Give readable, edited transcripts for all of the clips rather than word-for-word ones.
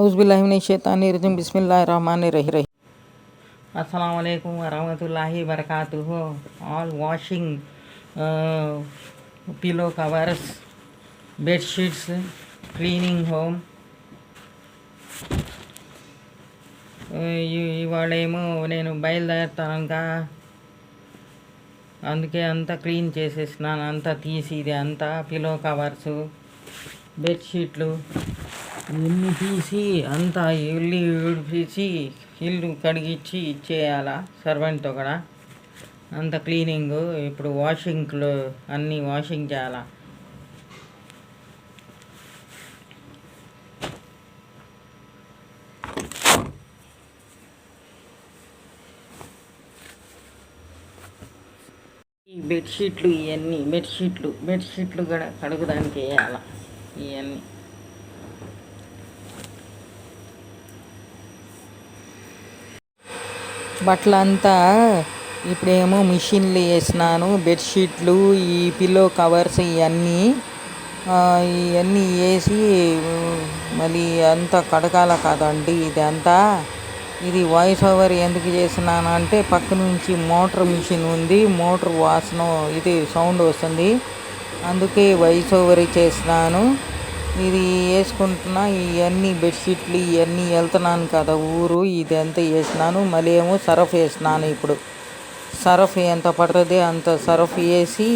औज़ुबिल्लाहिमिनश्शैतानिर्रजीम बिस्मिल्लाहिर्रहमानिर्रहीम। अस्सलाम वालेकुम वरहमतुल्लाहि वबरकातुहू। All washing pillow covers, bed sheets, cleaning home. ఇవాళేమో నేను బయలుదేరుతాను ఇంకా, అందుకే అంతా క్లీన్ చేసేసినాను. అంతా తీసి ఇది అంతా పిల్లో కవర్సు, బెడ్షీట్లు ఇవన్నీ తీసి అంతా ఇల్లు ఉడిపించి ఇల్లు కడిగించి ఇచ్చేయాలా సర్వెంట్తో కూడా. అంత క్లీనింగ్ ఇప్పుడు వాషింగ్లో అన్నీ వాషింగ్ చేయాలా. ఈ బెడ్షీట్లు ఇవన్నీ బెడ్షీట్లు కూడా కడుగుదానికి వేయాల. ఇవన్నీ బట్టలంతా ఇప్పుడేమో మిషన్లు వేసినాను. బెడ్షీట్లు, ఈ పిల్లో కవర్స్ ఇవన్నీ వేసి మళ్ళీ అంతా కడగాల కదండి. ఇది వాయిస్ ఓవర్ ఎందుకు చేసినాను అంటే, పక్క నుంచి మోటార్ మిషన్ ఉంది, మోటార్ వాసన ఇది సౌండ్ వస్తుంది, అందుకే వాయిస్ ఓవర్ చేసినాను. ఇది వేసుకుంటున్నా. ఇవన్నీ బెడ్షీట్లు ఇవన్నీ వెళ్తున్నాను కదా ఊరు, ఇదంతా వేసినాను. మళ్ళీ ఏమో సర్ఫ్ వేసినాను. ఇప్పుడు సర్ఫ్ ఎంత పడుతుంది అంత సర్ఫ్ వేసి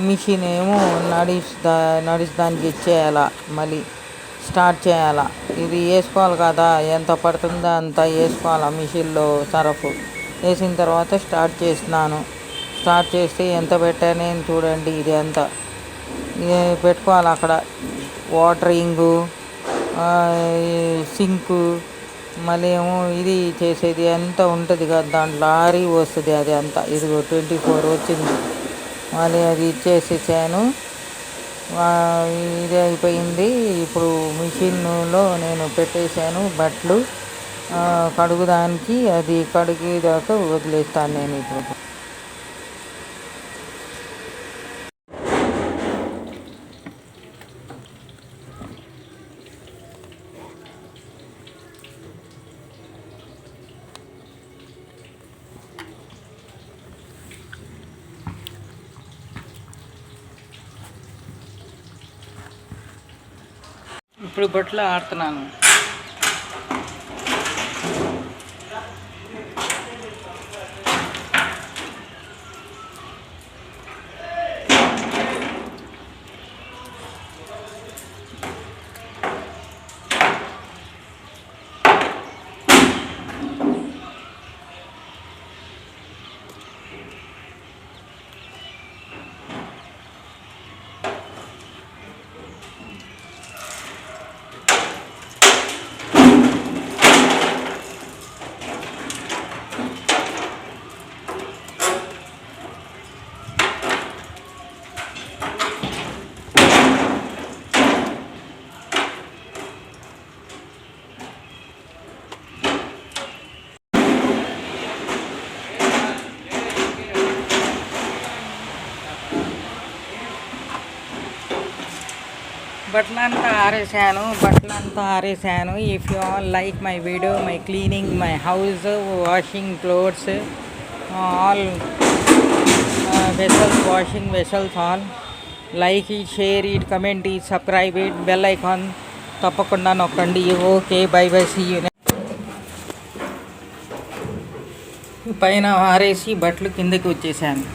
మిషన్ ఏమో నడిచడానికి ఇచ్చేయాల. మళ్ళీ స్టార్ట్ చేయాల. ఇది వేసుకోవాలి కదా, ఎంత పడుతుందో అంత వేసుకోవాలి మిషన్లో. సర్ఫ్ వేసిన తర్వాత స్టార్ట్ చేసినాను. స్టార్ట్ చేస్తే ఎంత పెట్టానేం చూడండి. ఇది అంతా పెట్టుకోవాలి అక్కడ. వాటరింగు, సింకు, మళ్ళీ ఏమో ఇది చేసేది అంతా ఉంటుంది కదా, దాంట్లో లారీ వస్తుంది. అది అంతా ఇది 24 వచ్చింది. మళ్ళీ అది ఇచ్చేసేసాను. ఇది అయిపోయింది. ఇప్పుడు మిషన్లో నేను పెట్టేశాను బట్టలు కడుగుదానికి. అది కడిగేదాకా వదిలేస్తాను నేను ఇప్పుడు. ఇప్పుడు బట్టలు ఆడుతున్నాను. బట్టలంతా ఆరేసాను. If you all like my video, my cleaning my house, washing clothes, all vessels, washing vessels, all like it, share it, comment it, subscribe it, bell icon తప్పకుండా నొక్కండి. Okay, bye bye, see you. పైన ఆరేసి బట్టలు కిందకి వచ్చేసాను.